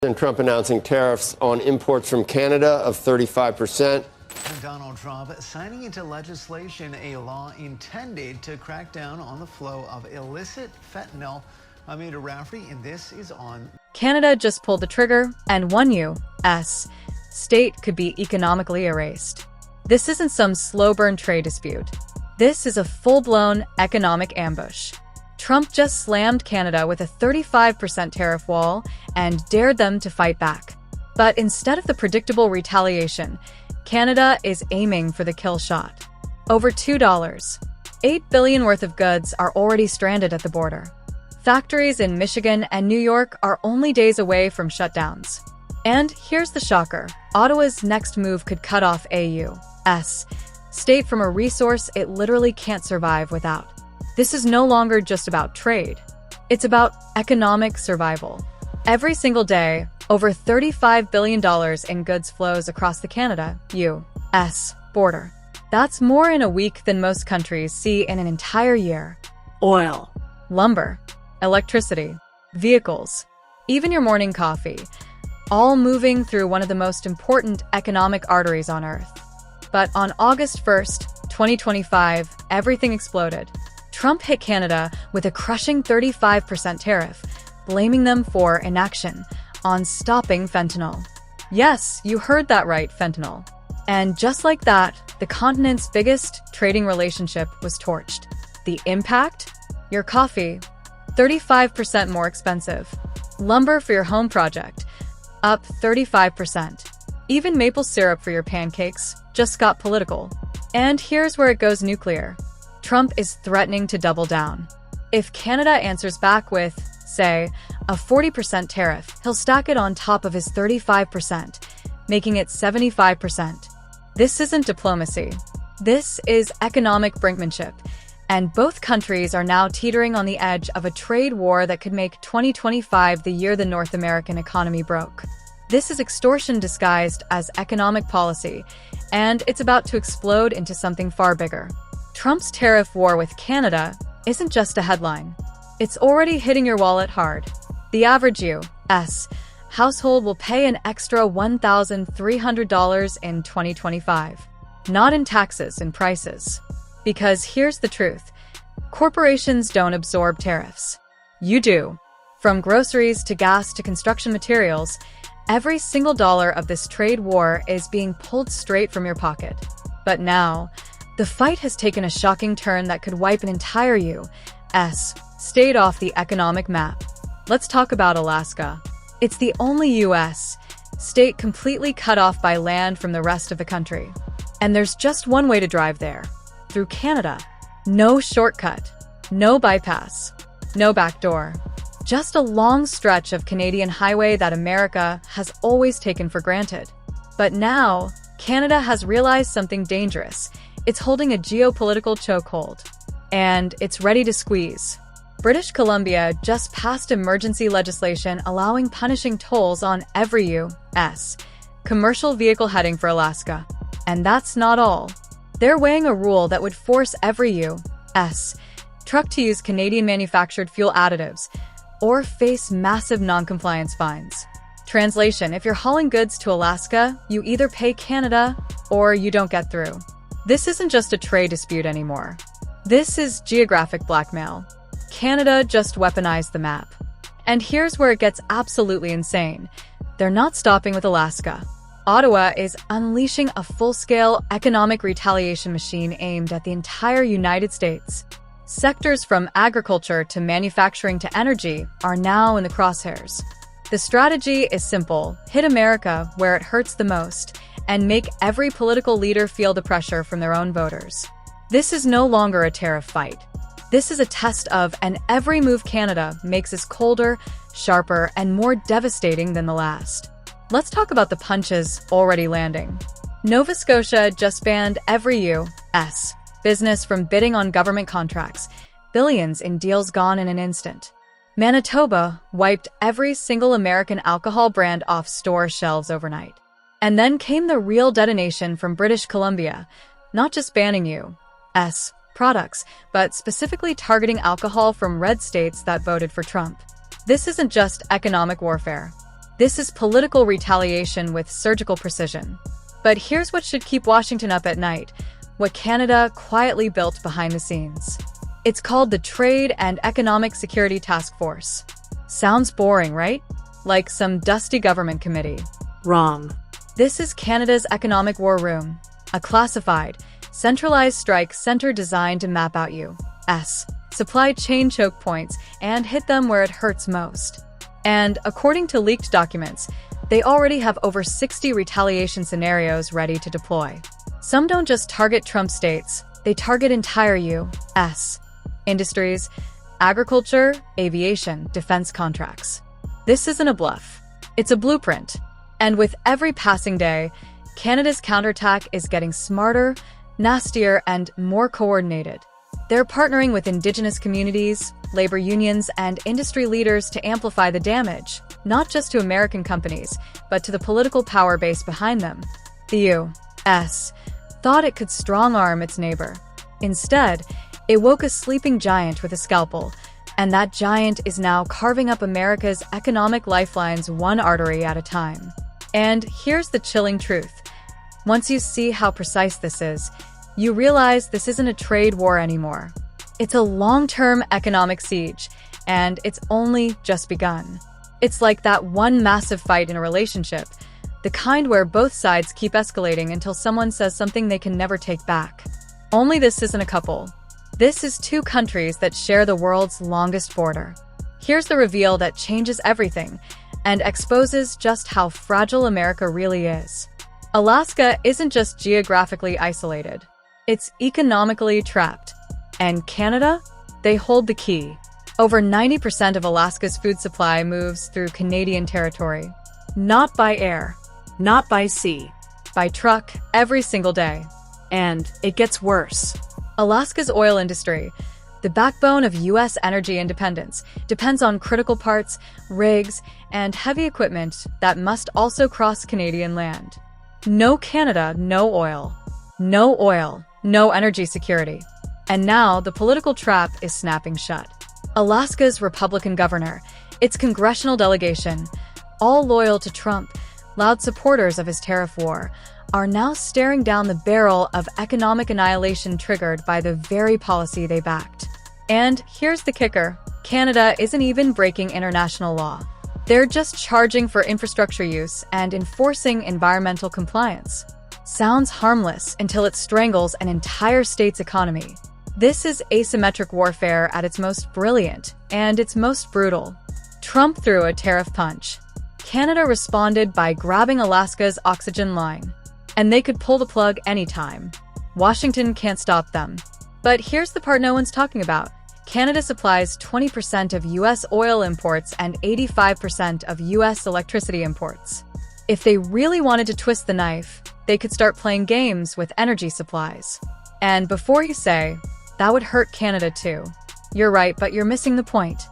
And Trump announcing tariffs on imports from Canada of 35%. Donald Trump signing into legislation a law intended to crack down on the flow of illicit fentanyl. I'm Andrew Rafferty, and this is on. Canada just pulled the trigger, and one U.S. state could be economically erased. This isn't some slow-burn trade dispute. This is a full-blown economic ambush. Trump just slammed Canada with a 35% tariff wall and dared them to fight back. But instead of the predictable retaliation, Canada is aiming for the kill shot. Over $8 billion worth of goods are already stranded at the border. Factories in Michigan and New York are only days away from shutdowns. And here's the shocker. Ottawa's next move could cut off a U.S. state from a resource it literally can't survive without. This is no longer just about trade. It's about economic survival. Every single day, over $35 billion in goods flows across the Canada-U.S. border. That's more in a week than most countries see in an entire year. Oil, lumber, electricity, vehicles, even your morning coffee, all moving through one of the most important economic arteries on Earth. But on August 1st, 2025, everything exploded. Trump hit Canada with a crushing 35% tariff, blaming them for inaction on stopping fentanyl. Yes, you heard that right, fentanyl. And just like that, the continent's biggest trading relationship was torched. The impact? Your coffee, 35% more expensive. Lumber for your home project, up 35%. Even maple syrup for your pancakes just got political. And here's where it goes nuclear. Trump is threatening to double down. If Canada answers back with, say, a 40% tariff, he'll stack it on top of his 35%, making it 75%. This isn't diplomacy. This is economic brinkmanship, and both countries are now teetering on the edge of a trade war that could make 2025 the year the North American economy broke. This is extortion disguised as economic policy, and it's about to explode into something far bigger. Trump's tariff war with Canada isn't just a headline. It's already hitting your wallet hard. The average U.S. household will pay an extra $1,300 in 2025. Not in taxes and prices. Because here's the truth. Corporations don't absorb tariffs. You do. From groceries to gas to construction materials, every single dollar of this trade war is being pulled straight from your pocket. But now, the fight has taken a shocking turn that could wipe an entire U.S. state off the economic map. Let's talk about Alaska. It's the only U.S. state completely cut off by land from the rest of the country. And there's just one way to drive there. Through Canada. No shortcut. No bypass. No backdoor. Just a long stretch of Canadian highway that America has always taken for granted. But now, Canada has realized something dangerous. It's holding a geopolitical chokehold. And it's ready to squeeze. British Columbia just passed emergency legislation allowing punishing tolls on every U.S. commercial vehicle heading for Alaska. And that's not all. They're weighing a rule that would force every U.S. truck to use Canadian-manufactured fuel additives or face massive non-compliance fines. Translation: if you're hauling goods to Alaska, you either pay Canada or you don't get through. This isn't just a trade dispute anymore. This is geographic blackmail. Canada just weaponized the map. And here's where it gets absolutely insane. They're not stopping with Alaska. Ottawa is unleashing a full-scale economic retaliation machine aimed at the entire United States. Sectors from agriculture to manufacturing to energy are now in the crosshairs. The strategy is simple: hit America where it hurts the most, and make every political leader feel the pressure from their own voters. This is no longer a tariff fight. This is a test of, and every move Canada makes is colder, sharper, and more devastating than the last. Let's talk about the punches already landing. Nova Scotia just banned every U.S. business from bidding on government contracts, billions in deals gone in an instant. Manitoba wiped every single American alcohol brand off store shelves overnight. And then came the real detonation from British Columbia, not just banning U.S. products, but specifically targeting alcohol from red states that voted for Trump. This isn't just economic warfare. This is political retaliation with surgical precision. But here's what should keep Washington up at night, what Canada quietly built behind the scenes. It's called the Trade and Economic Security Task Force. Sounds boring, right? Like some dusty government committee. Wrong. This is Canada's economic war room, a classified, centralized strike center designed to map out U.S. supply chain choke points and hit them where it hurts most. And according to leaked documents, they already have over 60 retaliation scenarios ready to deploy. Some don't just target Trump states, they target entire U.S. industries, agriculture, aviation, defense contracts. This isn't a bluff. It's a blueprint. And with every passing day, Canada's counterattack is getting smarter, nastier, and more coordinated. They're partnering with Indigenous communities, labor unions, and industry leaders to amplify the damage, not just to American companies, but to the political power base behind them. The U.S. thought it could strong-arm its neighbor. Instead, it woke a sleeping giant with a scalpel, and that giant is now carving up America's economic lifelines one artery at a time. And here's the chilling truth. Once you see how precise this is, you realize this isn't a trade war anymore. It's a long-term economic siege, and it's only just begun. It's like that one massive fight in a relationship, the kind where both sides keep escalating until someone says something they can never take back. Only this isn't a couple. This is two countries that share the world's longest border. Here's the reveal that changes everything and exposes just how fragile America really is. Alaska isn't just geographically isolated. It's economically trapped. And Canada? They hold the key. Over 90% of Alaska's food supply moves through Canadian territory. Not by air. Not by sea. By truck, every single day. And it gets worse. Alaska's oil industry, the backbone of U.S. energy independence, depends on critical parts, rigs, and heavy equipment that must also cross Canadian land. No Canada, no oil. No oil, no energy security. And now the political trap is snapping shut. Alaska's Republican governor, its congressional delegation, all loyal to Trump, loud supporters of his tariff war, are now staring down the barrel of economic annihilation triggered by the very policy they backed. And here's the kicker. Canada isn't even breaking international law. They're just charging for infrastructure use and enforcing environmental compliance. Sounds harmless until it strangles an entire state's economy. This is asymmetric warfare at its most brilliant and its most brutal. Trump threw a tariff punch. Canada responded by grabbing Alaska's oxygen line. And they could pull the plug anytime. Washington can't stop them. But here's the part no one's talking about. Canada supplies 20% of U.S. oil imports and 85% of U.S. electricity imports. If they really wanted to twist the knife, they could start playing games with energy supplies. And before you say, that would hurt Canada too. You're right, but you're missing the point.